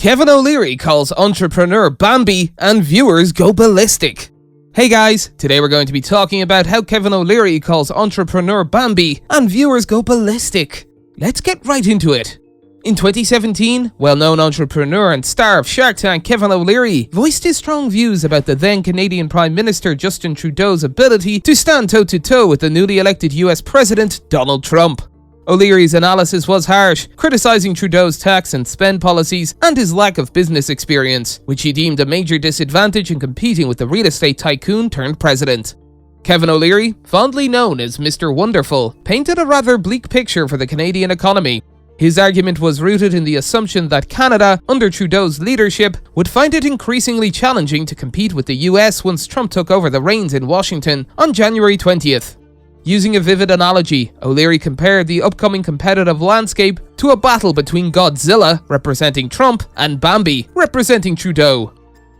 Kevin O'Leary calls Entrepeneur Bambi and viewers go ballistic. Hey guys, today we're going to be talking about how Kevin O'Leary calls Entrepeneur Bambi and viewers go ballistic. Let's get right into it. In 2017, well-known entrepreneur and star of Shark Tank Kevin O'Leary voiced his strong views about the then Canadian Prime Minister Justin Trudeau's ability to stand toe-to-toe with the newly elected US President Donald Trump. O'Leary's analysis was harsh, criticizing Trudeau's tax and spend policies and his lack of business experience, which he deemed a major disadvantage in competing with the real estate tycoon turned president. Kevin O'Leary, fondly known as Mr. Wonderful, painted a rather bleak picture for the Canadian economy. His argument was rooted in the assumption that Canada, under Trudeau's leadership, would find it increasingly challenging to compete with the US once Trump took over the reins in Washington on January 20th. Using a vivid analogy, O'Leary compared the upcoming competitive landscape to a battle between Godzilla, representing Trump, and Bambi, representing Trudeau.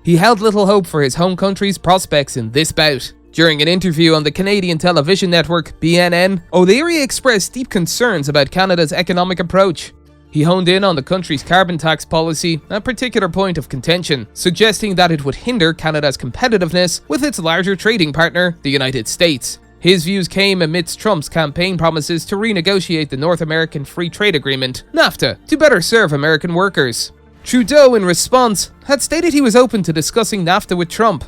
He held little hope for his home country's prospects in this bout. During an interview on the Canadian television network BNN, O'Leary expressed deep concerns about Canada's economic approach. He honed in on the country's carbon tax policy, a particular point of contention, suggesting that it would hinder Canada's competitiveness with its larger trading partner, the United States. His views came amidst Trump's campaign promises to renegotiate the North American Free Trade Agreement, NAFTA, to better serve American workers. Trudeau, in response, had stated he was open to discussing NAFTA with Trump.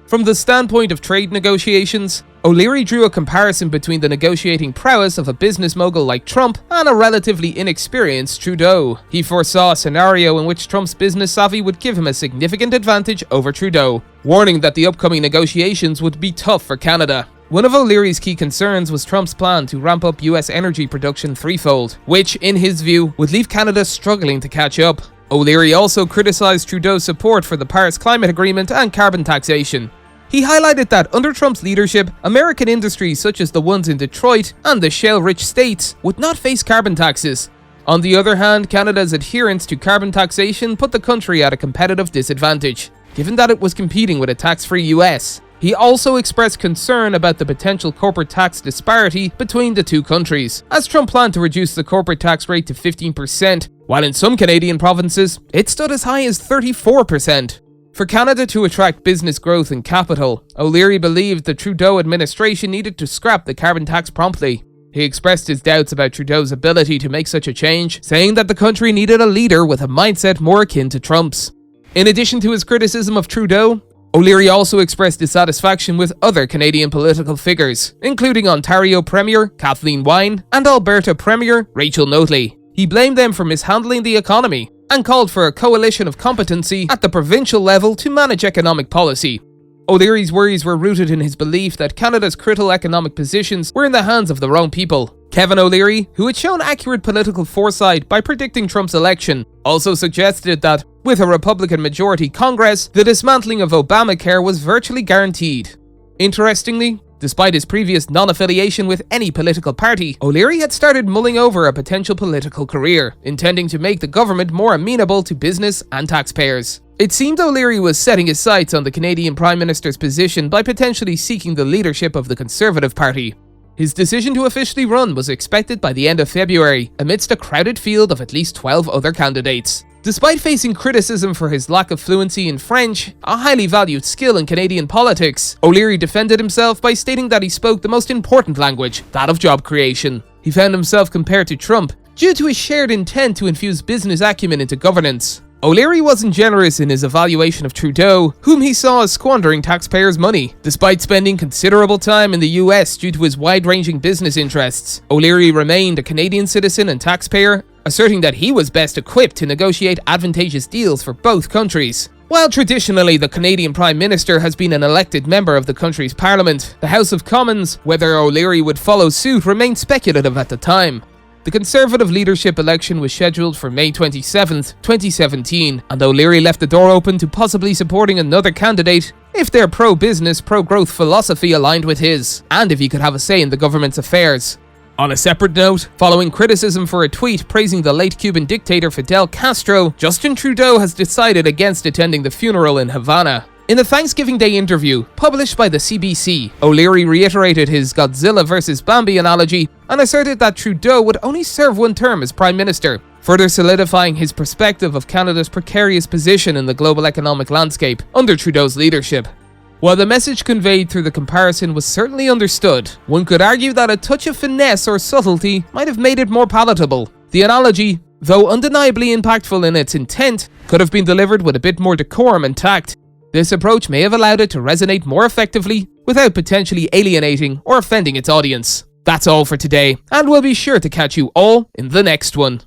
From the standpoint of trade negotiations, O'Leary drew a comparison between the negotiating prowess of a business mogul like Trump and a relatively inexperienced Trudeau. He foresaw a scenario in which Trump's business savvy would give him a significant advantage over Trudeau, warning that the upcoming negotiations would be tough for Canada. One of O'Leary's key concerns was Trump's plan to ramp up US energy production threefold, which, in his view, would leave Canada struggling to catch up. O'Leary also criticized Trudeau's support for the Paris Climate Agreement and carbon taxation. He highlighted that under Trump's leadership, American industries such as the ones in Detroit and the shale-rich states would not face carbon taxes. On the other hand, Canada's adherence to carbon taxation put the country at a competitive disadvantage, given that it was competing with a tax-free US. He also expressed concern about the potential corporate tax disparity between the two countries, as Trump planned to reduce the corporate tax rate to 15%, while in some Canadian provinces, it stood as high as 34%. For Canada to attract business growth and capital, O'Leary believed the Trudeau administration needed to scrap the carbon tax promptly. He expressed his doubts about Trudeau's ability to make such a change, saying that the country needed a leader with a mindset more akin to Trump's. In addition to his criticism of Trudeau, O'Leary also expressed dissatisfaction with other Canadian political figures, including Ontario Premier Kathleen Wynne and Alberta Premier Rachel Notley. He blamed them for mishandling the economy and called for a coalition of competency at the provincial level to manage economic policy. O'Leary's worries were rooted in his belief that Canada's critical economic positions were in the hands of the wrong people. Kevin O'Leary, who had shown accurate political foresight by predicting Trump's election, also suggested that, with a Republican majority Congress, the dismantling of Obamacare was virtually guaranteed. Interestingly, despite his previous non-affiliation with any political party, O'Leary had started mulling over a potential political career, intending to make the government more amenable to business and taxpayers. It seemed O'Leary was setting his sights on the Canadian Prime Minister's position by potentially seeking the leadership of the Conservative Party. His decision to officially run was expected by the end of February, amidst a crowded field of at least 12 other candidates. Despite facing criticism for his lack of fluency in French, a highly valued skill in Canadian politics, O'Leary defended himself by stating that he spoke the most important language, that of job creation. He found himself compared to Trump due to his shared intent to infuse business acumen into governance. O'Leary wasn't generous in his evaluation of Trudeau, whom he saw as squandering taxpayers' money. Despite spending considerable time in the US due to his wide-ranging business interests, O'Leary remained a Canadian citizen and taxpayer, asserting that he was best equipped to negotiate advantageous deals for both countries. While traditionally the Canadian Prime Minister has been an elected member of the country's parliament, the House of Commons, whether O'Leary would follow suit remained speculative at the time. The Conservative leadership election was scheduled for May 27, 2017, and O'Leary left the door open to possibly supporting another candidate if their pro-business, pro-growth philosophy aligned with his, and if he could have a say in the government's affairs. On a separate note, following criticism for a tweet praising the late Cuban dictator Fidel Castro, Justin Trudeau has decided against attending the funeral in Havana. In the Thanksgiving Day interview, published by the CBC, O'Leary reiterated his Godzilla vs. Bambi analogy and asserted that Trudeau would only serve one term as Prime Minister, further solidifying his perspective of Canada's precarious position in the global economic landscape under Trudeau's leadership. While the message conveyed through the comparison was certainly understood, one could argue that a touch of finesse or subtlety might have made it more palatable. The analogy, though undeniably impactful in its intent, could have been delivered with a bit more decorum and tact. This approach may have allowed it to resonate more effectively without potentially alienating or offending its audience. That's all for today, and we'll be sure to catch you all in the next one.